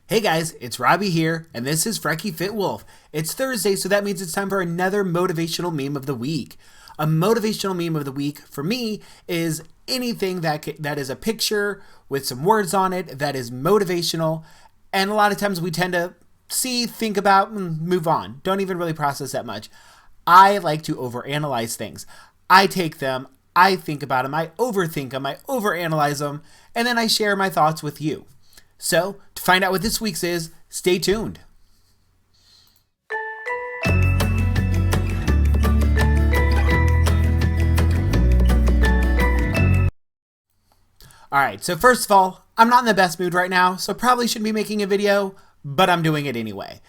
Hey guys, it's Robbie here, and this is Frecky Fit Wolf. It's Thursday, so that means it's time for another motivational meme of the week. A motivational meme of the week for me is anything that is a picture with some words on it that is motivational, and a lot of times we tend to see, think about, and move on. Don't even really process that much. I like to overanalyze things. I take them, I think about them, I overthink them, I overanalyze them, and then I share my thoughts with you. So, to find out what this week's is, stay tuned. Alright, so first of all, I'm not in the best mood right now, so probably shouldn't be making a video, but I'm doing it anyway.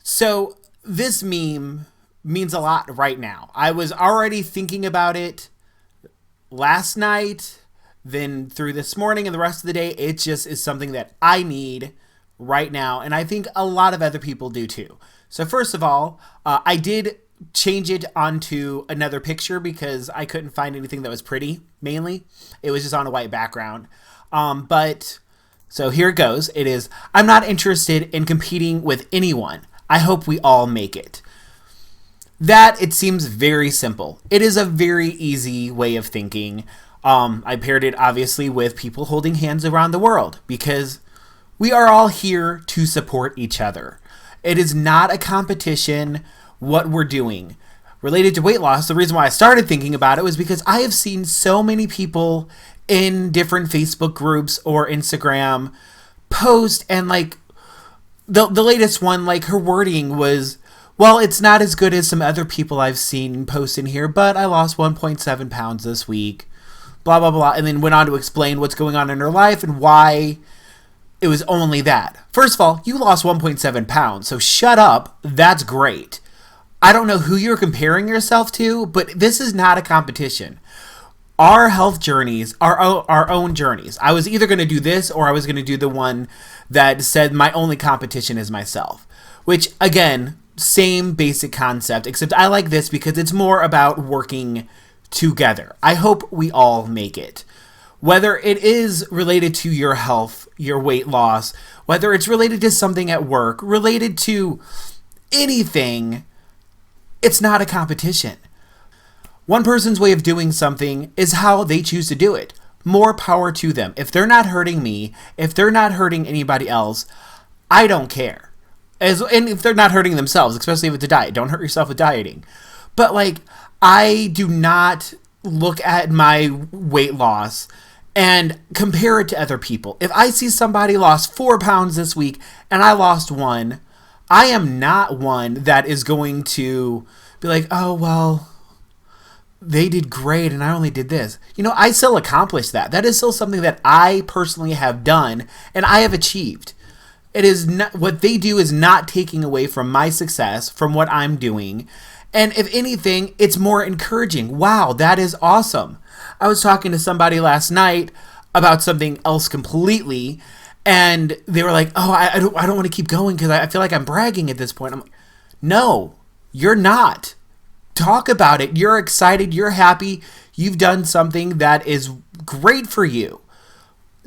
So, this meme means a lot right now. I was already thinking about it last night, then through this morning and the rest of the day. It just is something that I need right now, and I think a lot of other people do too. So first of all, I did change it onto another picture because I couldn't find anything that was pretty, mainly. It was just on a white background. So here it goes. It is, I'm not interested in competing with anyone. I hope we all make it. That, it seems very simple. It is a very easy way of thinking. I paired it obviously with people holding hands around the world because we are all here to support each other. It is not a competition what we're doing. Related to weight loss, the reason why I started thinking about it was because I have seen so many people in different Facebook groups or Instagram post, and like the latest one, like her wording was, well, it's not as good as some other people I've seen post in here, but I lost 1.7 pounds this week. Blah, blah, blah, and then went on to explain what's going on in her life and why it was only that. First of all, you lost 1.7 pounds, so shut up. That's great. I don't know who you're comparing yourself to, but this is not a competition. Our health journeys are our own journeys. I was either going to do this or I was going to do the one that said my only competition is myself, which, again, same basic concept, except I like this because it's more about working together. I hope we all make it. Whether it is related to your health, your weight loss, whether it's related to something at work, related to anything, it's not a competition. One person's way of doing something is how they choose to do it. More power to them. If they're not hurting me, if they're not hurting anybody else, I don't care. And if they're not hurting themselves, especially with the diet, don't hurt yourself with dieting. But like, I do not look at my weight loss and compare it to other people. If I see somebody lost 4 pounds this week and I lost 1, I am not one that is going to be like, oh, well, they did great and I only did this. You know, I still accomplished that. That is still something that I personally have done and I have achieved. It is not, what they do is not taking away from my success, from what I'm doing. And if anything, it's more encouraging. Wow, that is awesome. I was talking to somebody last night about something else completely, and they were like, oh, I don't want to keep going because I feel like I'm bragging at this point. I'm like, no, you're not. Talk about it. You're excited. You're happy. You've done something that is great for you.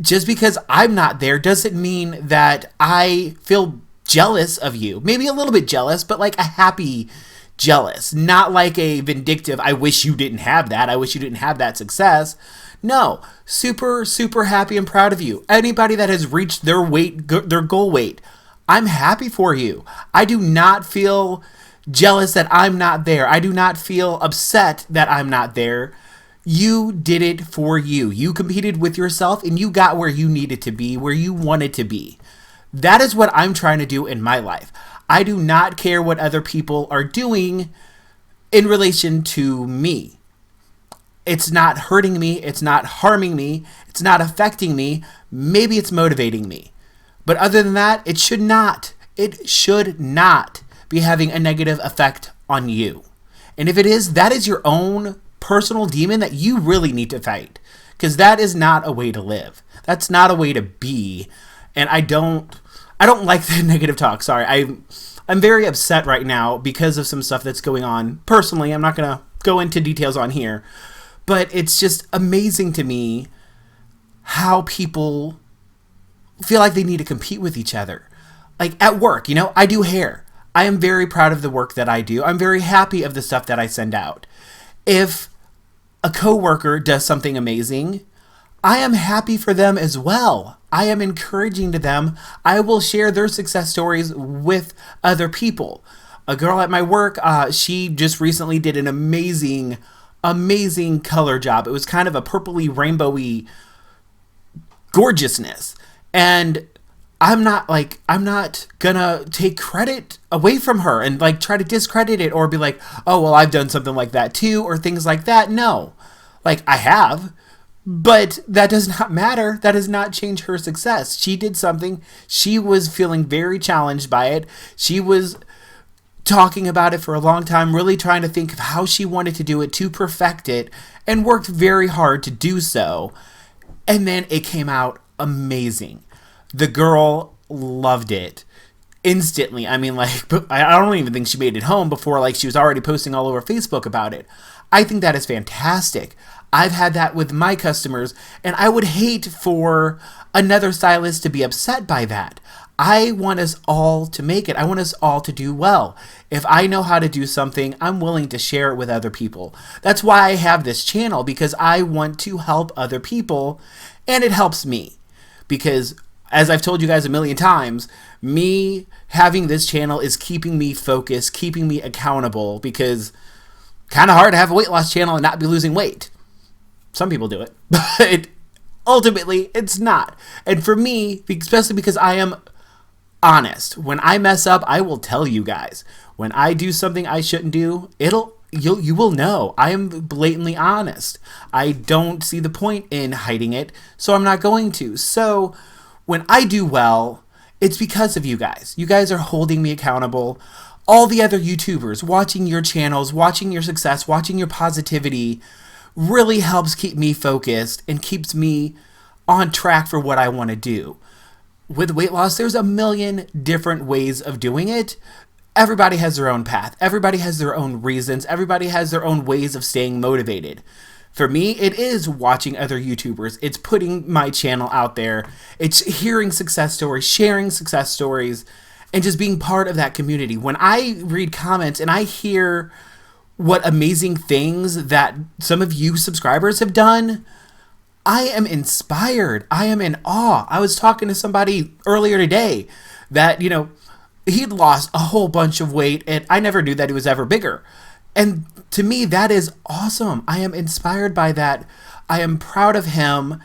Just because I'm not there doesn't mean that I feel jealous of you. Maybe a little bit jealous, but like a happy jealous, not like a vindictive, I wish you didn't have that, I wish you didn't have that success. No, super, super happy and proud of you. Anybody that has reached their weight, their goal weight, I'm happy for you. I do not feel jealous that I'm not there. I do not feel upset that I'm not there. You did it for you. You competed with yourself and you got where you needed to be, where you wanted to be. That is what I'm trying to do in my life. I do not care what other people are doing in relation to me. It's not hurting me. It's not harming me. It's not affecting me. Maybe it's motivating me. But other than that, it should not. It should not be having a negative effect on you. And if it is, that is your own personal demon that you really need to fight. Because that is not a way to live. That's not a way to be. And I don't like the negative talk. Sorry. I'm very upset right now because of some stuff that's going on personally. I'm not going to go into details on here, but it's just amazing to me how people feel like they need to compete with each other. Like at work, I do hair. I am very proud of the work that I do. I'm very happy of the stuff that I send out. If a coworker does something amazing, I am happy for them as well. I am encouraging to them. I will share their success stories with other people. A girl at my work, she just recently did an amazing color job. It was kind of a purpley, rainbowy gorgeousness. And I'm not gonna take credit away from her and like try to discredit it or be like, oh, well, I've done something like that too, or things like that. No, like I have, but that does not matter. That does not change her success. She did something. She was feeling very challenged by it. She was talking about it for a long time, really trying to think of how she wanted to do it to perfect it, and worked very hard to do so. And then it came out amazing. The girl loved it instantly. I mean, like, I don't even think she made it home before, like, she was already posting all over Facebook about it. I think that is fantastic. I've had that with my customers, and I would hate for another stylist to be upset by that. I want us all to make it. I want us all to do well. If I know how to do something, I'm willing to share it with other people. That's why I have this channel, because I want to help other people, and it helps me. Because, as I've told you guys a million times, me having this channel is keeping me focused, keeping me accountable, because kind of hard to have a weight loss channel and not be losing weight. Some people do it, but ultimately it's not. And for me, especially because I am honest, when I mess up, I will tell you guys. When I do something I shouldn't do, you will know. I am blatantly honest. I don't see the point in hiding it, so I'm not going to. So when I do well, it's because of you guys. You guys are holding me accountable. All the other YouTubers watching your channels, watching your success, watching your positivity really helps keep me focused and keeps me on track for what I want to do. With weight loss, there's a million different ways of doing it. Everybody has their own path. Everybody has their own reasons. Everybody has their own ways of staying motivated. For me, it is watching other YouTubers. It's putting my channel out there. It's hearing success stories, sharing success stories, and just being part of that community. When I read comments and I hear what amazing things that some of you subscribers have done, I am inspired. I am in awe. I was talking to somebody earlier today that, he'd lost a whole bunch of weight, and I never knew that he was ever bigger. And to me, that is awesome. I am inspired by that. I am proud of him,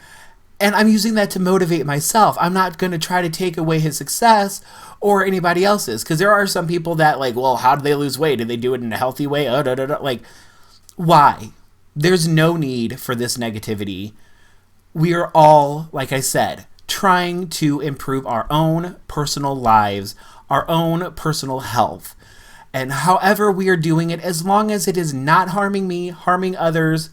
and I'm using that to motivate myself. I'm not going to try to take away his success or anybody else's, because there are some people that like, well, how did they lose weight? Did they do it in a healthy way? Like, why? There's no need for this negativity. We are all, like I said, trying to improve our own personal lives, our own personal health. And however we are doing it, as long as it is not harming me, harming others,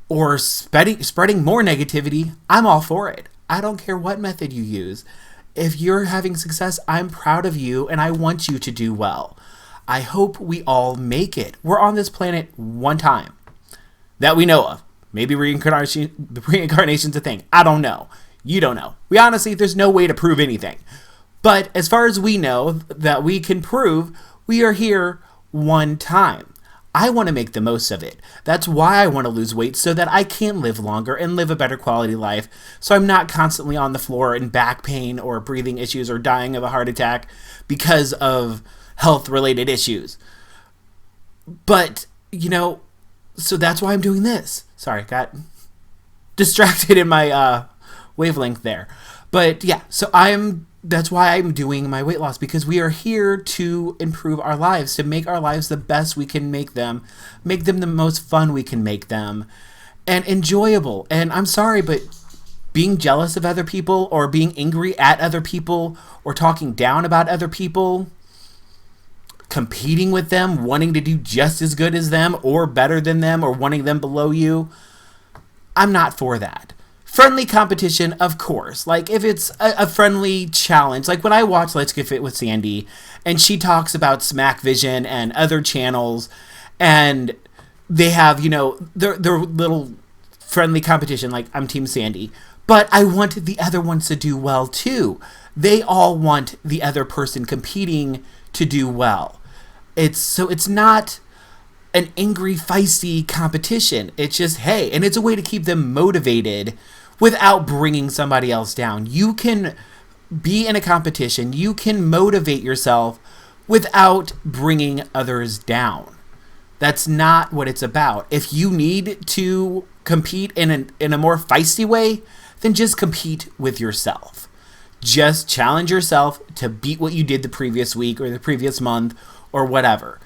or spreading more negativity, I'm all for it. I don't care what method you use. If you're having success, I'm proud of you, and I want you to do well. I hope we all make it. We're on this planet one time that we know of. Maybe reincarnation's a thing. I don't know. You don't know. There's no way to prove anything. But as far as we know that we can prove, we are here one time. I want to make the most of it. That's why I want to lose weight, so that I can live longer and live a better quality life, so I'm not constantly on the floor in back pain or breathing issues or dying of a heart attack because of health-related issues. But, so that's why I'm doing this. Sorry, got distracted in my wavelength there. But yeah, that's why I'm doing my weight loss, because we are here to improve our lives, to make our lives the best we can make them the most fun we can make them, and enjoyable. And I'm sorry, but being jealous of other people, or being angry at other people, or talking down about other people, competing with them, wanting to do just as good as them, or better than them, or wanting them below you, I'm not for that. Friendly competition, of course. Like, if it's a friendly challenge, like when I watch Let's Get Fit with Sandy, and she talks about Smack Vision and other channels, and they have, their little friendly competition, like, I'm Team Sandy. But I want the other ones to do well too. They all want the other person competing to do well. It's not an angry, feisty competition. It's just, hey, and it's a way to keep them motivated without bringing somebody else down. You can be in a competition. You can motivate yourself without bringing others down. That's not what it's about. If you need to compete in a more feisty way, then just compete with yourself. Just challenge yourself to beat what you did the previous week or the previous month or whatever.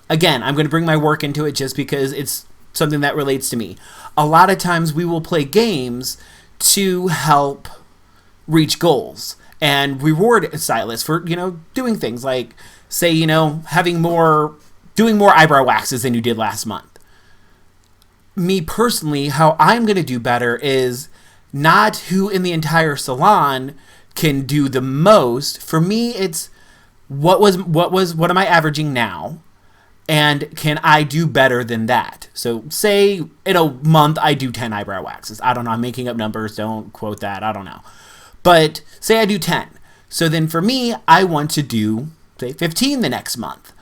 Again, I'm going to bring my work into it just because it's something that relates to me. A lot of times we will play games to help reach goals and reward stylists for, doing things like, say, doing more eyebrow waxes than you did last month. Me personally, how I'm going to do better is not who in the entire salon can do the most. For me, it's what am I averaging now? And can I do better than that? So say in a month I do 10 eyebrow waxes. I don't know. I'm making up numbers. Don't quote that. I don't know. But say I do 10. So then for me, I want to do, say, 15 the next month.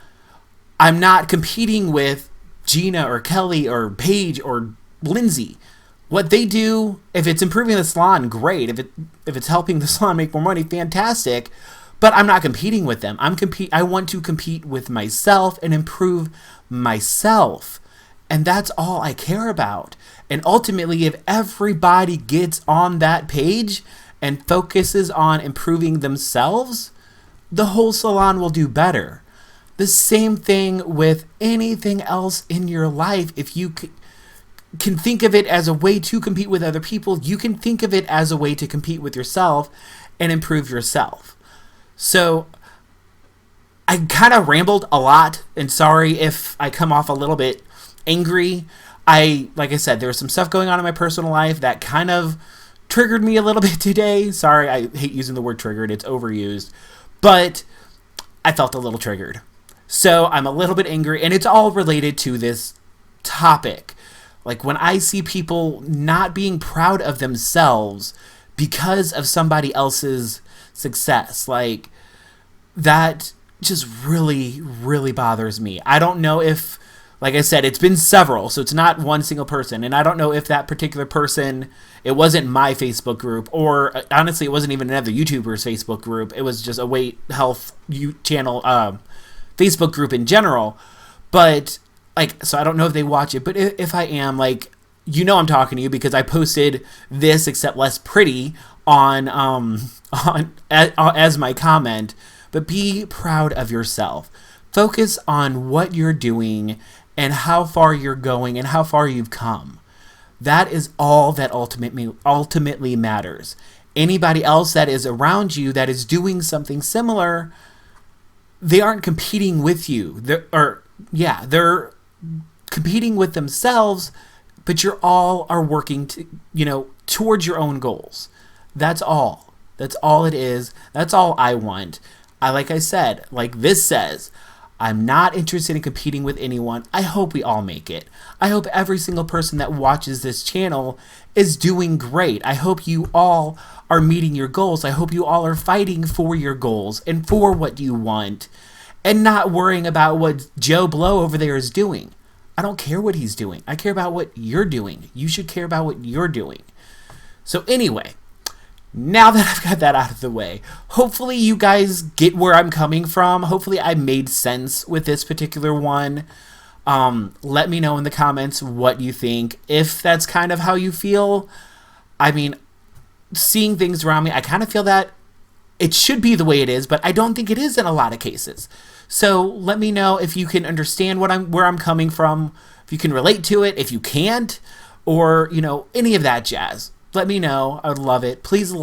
I'm not competing with Gina or Kelly or Paige or Lindsay. What they do, if it's improving the salon, great. If it's helping the salon make more money, fantastic. But I'm not competing with them. I want to compete with myself and improve myself. And that's all I care about. And ultimately, if everybody gets on that page and focuses on improving themselves, the whole salon will do better. The same thing with anything else in your life. If you can think of it as a way to compete with other people, you can think of it as a way to compete with yourself and improve yourself. So I kind of rambled a lot, and sorry if I come off a little bit angry. Like I said, there was some stuff going on in my personal life that kind of triggered me a little bit today. Sorry, I hate using the word triggered. It's overused. But I felt a little triggered. So I'm a little bit angry, and it's all related to this topic. Like when I see people not being proud of themselves because of somebody else's success, like that just really, really bothers me. I don't know if, like I said, it's been several, so it's not one single person, and I don't know if that particular person, it wasn't my Facebook group, or honestly, it wasn't even another YouTuber's Facebook group. It was just a weight health channel Facebook group in general. But so I don't know if they watch it, but if I am, I'm talking to you because I posted this except less pretty on as my comment. But be proud of yourself. Focus on what you're doing and how far you're going and how far you've come. That is all that ultimately matters. Anybody else that is around you that is doing something similar, they aren't competing with you. They're competing with themselves, but you're all are working towards your own goals. That's all. That's all it is. That's all I want. Like I said, like this says, I'm not interested in competing with anyone. I hope we all make it. I hope every single person that watches this channel is doing great. I hope you all are meeting your goals. I hope you all are fighting for your goals and for what you want and not worrying about what Joe Blow over there is doing. I don't care what he's doing. I care about what you're doing. You should care about what you're doing. So anyway, now that I've got that out of the way, hopefully you guys get where I'm coming from. Hopefully I made sense with this particular one. Let me know in the comments what you think. If that's kind of how you feel, I mean, seeing things around me, I kind of feel that it should be the way it is, but I don't think it is in a lot of cases. So let me know if you can understand where I'm coming from, if you can relate to it, if you can't, or, any of that jazz. Let me know. I would love it. Please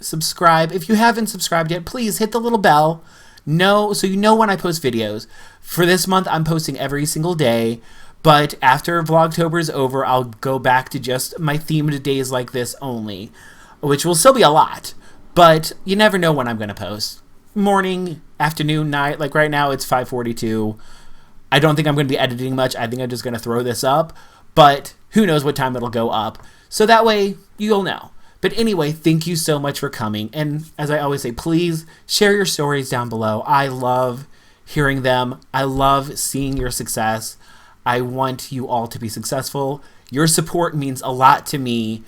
subscribe. If you haven't subscribed yet, please hit the little bell. So you know when I post videos. For this month, I'm posting every single day. But after Vlogtober is over, I'll go back to just my themed days like this only, which will still be a lot. But you never know when I'm going to post. Morning, afternoon, night. Like right now, it's 5:42. I don't think I'm going to be editing much. I think I'm just going to throw this up. But who knows what time it'll go up. So that way, you'll know. But anyway, thank you so much for coming. And as I always say, please share your stories down below. I love hearing them. I love seeing your success. I want you all to be successful. Your support means a lot to me,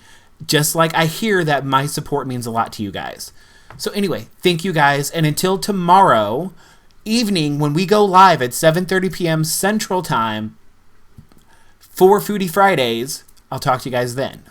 just like I hear that my support means a lot to you guys. So anyway, thank you guys. And until tomorrow evening when we go live at 7:30 p.m. Central Time for Foodie Fridays, I'll talk to you guys then.